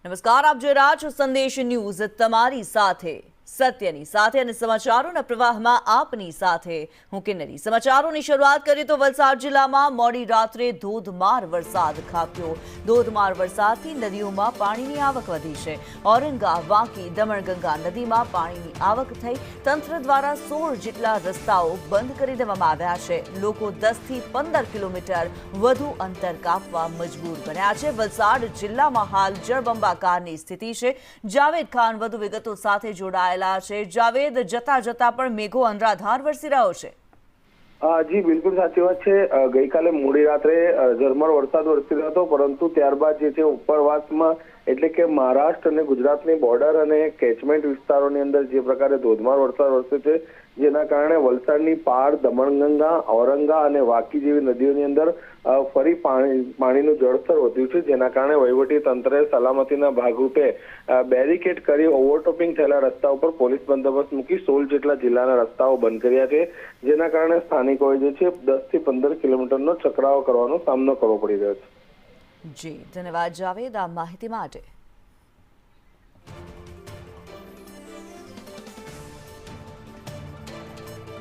નમસ્કાર, આપ જોઈ રહ્યા છો સંદેશ ન્યૂઝ, તમારી સાથે સત્યની સાથે અને સમાચારોના પ્રવાહમાં આપની સાથે હું કિન્નરી। સમાચારોની શરૂઆત કરીએ તો વલસાડ જિલ્લામાં મોડી રાત્રે ધોધમાર વરસાદ ખાબક્યો। ધોધમાર વરસાદથી નદીઓમાં પાણીની આવક વધી છે। ઔરંગા, વાંકી, દમણગંગા નદીમાં પાણીની આવક થઈ। તંત્ર દ્વારા 16 જેટલા રસ્તાઓ બંધ કરી દેવામાં આવ્યા છે। લોકો 10 થી 15 કિલોમીટર વધુ અંતર કાપવા મજબૂર બન્યા છે। વલસાડ જિલ્લામાં હાલ જળબંબાકારની સ્થિતિ છે। જાવેદ ખાન વધુ વિગતો સાથે જોડાયેલા છે। જાવેદ, જતા જતા પણ મેઘો અનરાધાર વરસી રહ્યો છે। જી બિલકુલ સાચી વાત છે। ગઈકાલે મોડી રાત્રે ઝરમર વરસાદ વરસી રહ્યો હતો, પરંતુ ત્યારબાદ જે છે ઉપરવાસમાં એટલે કે મહારાષ્ટ્ર અને ગુજરાતની બોર્ડર અને કેચમેન્ટ વિસ્તારોની અંદર જે પ્રકારે ધોધમાર વરસાદ વરસ્યો છે, જેના કારણે વલસાડની પાર, દમણગંગા, ઔરંગા અને વાકી જેવી નદીઓની અંદર ફરી પાણીનું જળસ્તર વધ્યું છે, જેના કારણે વહીવટી તંત્રે સલામતીના ભાગરૂપે બેરિકેડ કરી ઓવરટોપિંગ થયેલા રસ્તા ઉપર પોલીસ બંદોબસ્ત મૂકી 16 જેટલા જિલ્લાના રસ્તાઓ બંધ કર્યા છે, જેના કારણે સ્થાનિકોએ જે છે 10 થી 15 કિલોમીટરનો ચકરાવો કરવાનો સામનો કરવો પડી રહ્યો છે। જી ધન્યવાદ જાવેદ આ માહિતી માટે।